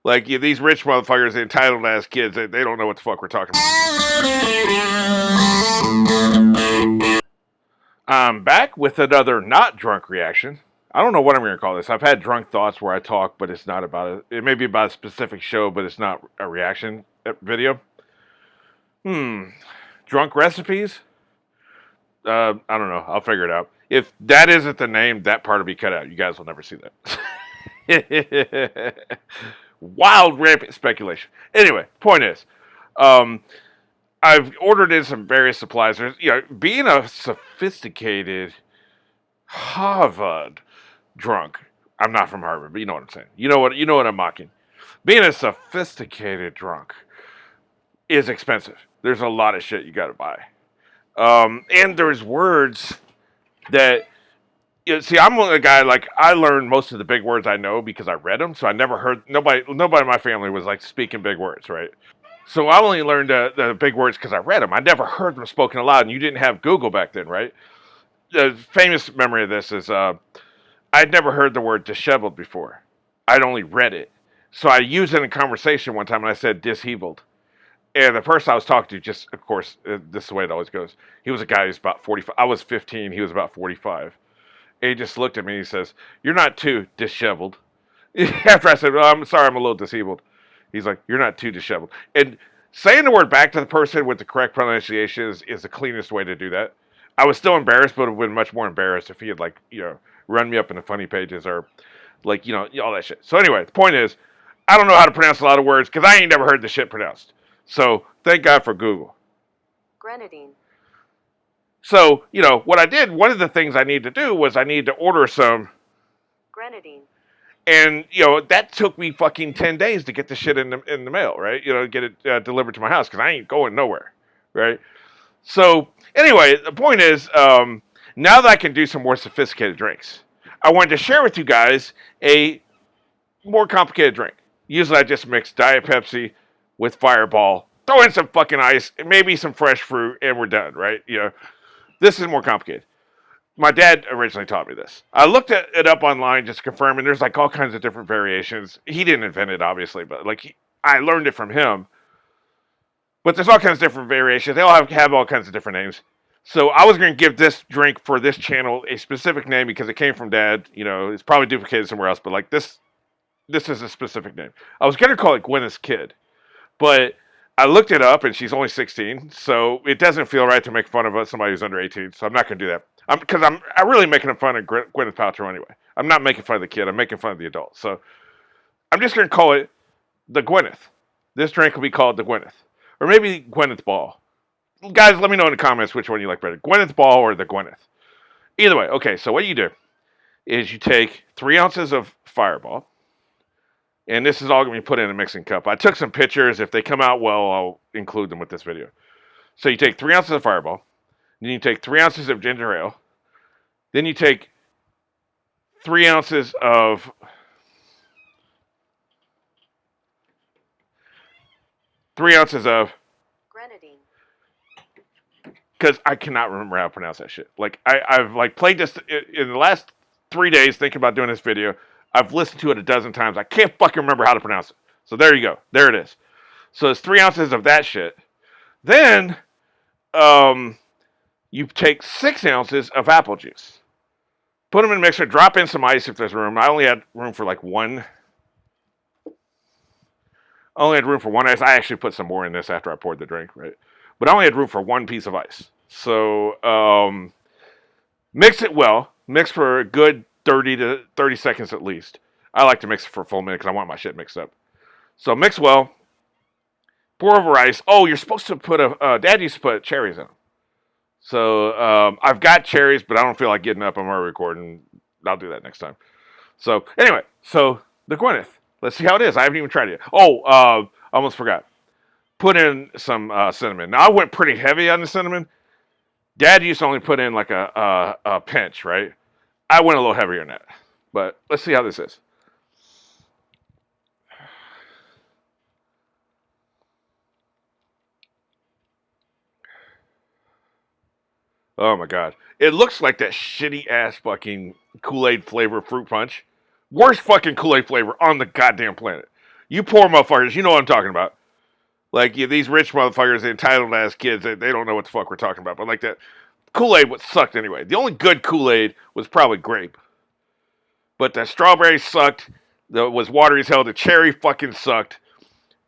Like these rich motherfuckers, entitled ass kids, they don't know what the fuck we're talking about. I'm back with another not drunk reaction. I don't know what I'm going to call this. I've had drunk thoughts where I talk, but it's not about it. It may be about a specific show, but it's not a reaction video. Drunk recipes? I don't know. I'll figure it out. If that isn't the name, that part will be cut out. You guys will never see that. Wild, rampant speculation. Anyway, point is, um, I've ordered in some various supplies. There's, being a sophisticated Harvard drunk. I'm not from Harvard, but you know what I'm saying. You know what I'm mocking. Being a sophisticated drunk is expensive. There's a lot of shit you got to buy. And there's words that see. I'm a guy like I learned most of the big words I know because I read them. So I never heard nobody in my family was like speaking big words, right? So I only learned the big words because I read them. I never heard them spoken aloud, and you didn't have Google back then, right? The famous memory of this is I'd never heard the word disheveled before. I'd only read it. So I used it in a conversation one time, and I said disheveled. And the person I was talking to, just of course, this is the way it always goes. He was a guy who's about 45. I was 15. He was about 45. And he just looked at me and he says, "You're not too disheveled." After I said, "Well, I'm sorry, I'm a little disabled." He's like, "You're not too disheveled." And saying the word back to the person with the correct pronunciation is the cleanest way to do that. I was still embarrassed, but I would have been much more embarrassed if he had, like, run me up in the funny pages or, like, all that shit. So anyway, the point is, I don't know how to pronounce a lot of words because I ain't never heard the shit pronounced. So thank God for Google. Grenadine. So, what I did, one of the things I needed to do was I needed to order some Grenadine. And that took me fucking 10 days to get the shit in the mail, right? Get it delivered to my house because I ain't going nowhere, right? So anyway, the point is, now that I can do some more sophisticated drinks, I wanted to share with you guys a more complicated drink. Usually, I just mix Diet Pepsi with Fireball, throw in some fucking ice, and maybe some fresh fruit, and we're done, right? This is more complicated. My dad originally taught me this. I looked it up online just to confirm, and there's like all kinds of different variations. He didn't invent it, obviously, but like I learned it from him. But there's all kinds of different variations. They all have all kinds of different names. So I was going to give this drink for this channel a specific name because it came from Dad. It's probably duplicated somewhere else, but like this is a specific name. I was going to call it Gwyneth's Kid, but I looked it up, and she's only 16, so it doesn't feel right to make fun of somebody who's under 18. So I'm not going to do that. Because I'm really making fun of Gwyneth Paltrow anyway. I'm not making fun of the kid. I'm making fun of the adult. So I'm just going to call it the Gwyneth. This drink will be called the Gwyneth, or maybe Gwyneth Ball. Guys, let me know in the comments which one you like better, Gwyneth Ball or the Gwyneth. Either way, okay. So what you do is you take 3 ounces of Fireball. And this is all going to be put in a mixing cup. I took some pictures. If they come out well, I'll include them with this video. So you take 3 ounces of Fireball. Then you take 3 ounces of ginger ale. Then you take 3 ounces of Grenadine. Because I cannot remember how to pronounce that shit. Like I've like played this in the last 3 days thinking about doing this video. I've listened to it a dozen times. I can't fucking remember how to pronounce it. So there you go. There it is. So it's 3 ounces of that shit. Then you take 6 ounces of apple juice. Put them in a mixer. Drop in some ice if there's room. I only had room for like one. I only had room for one ice. I actually put some more in this after I poured the drink, right? But I only had room for one piece of ice. So mix it well. Mix for a good 30 to 30 seconds at least. I like to mix it for a full minute because I want my shit mixed up. So mix well. Pour over ice. Oh, you're supposed to put Dad used to put cherries in them. So I've got cherries, but I don't feel like getting up. I'm already recording. I'll do that next time. So anyway, so the Gwyneth. Let's see how it is. I haven't even tried it yet. Oh, almost forgot. Put in some cinnamon. Now I went pretty heavy on the cinnamon. Dad used to only put in like a pinch, right? I went a little heavier than that. But let's see how this is. Oh my god. It looks like that shitty ass fucking Kool-Aid flavor fruit punch. Worst fucking Kool-Aid flavor on the goddamn planet. You poor motherfuckers, you know what I'm talking about. Like these rich motherfuckers, entitled ass kids, they don't know what the fuck we're talking about. But like that Kool-Aid, what sucked anyway. The only good Kool-Aid was probably grape, but the strawberry sucked. The was watery as hell. The cherry fucking sucked.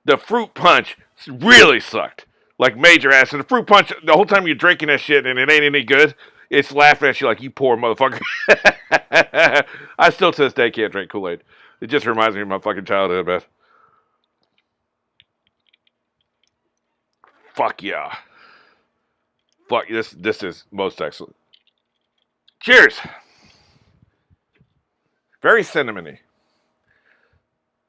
The fruit punch really sucked. Like major ass. And the fruit punch, the whole time you're drinking that shit and it ain't any good, it's laughing at you like, you poor motherfucker. I still to this day can't drink Kool-Aid. It just reminds me of my fucking childhood, man. Fuck yeah. Fuck, this is most excellent. Cheers. Very cinnamony.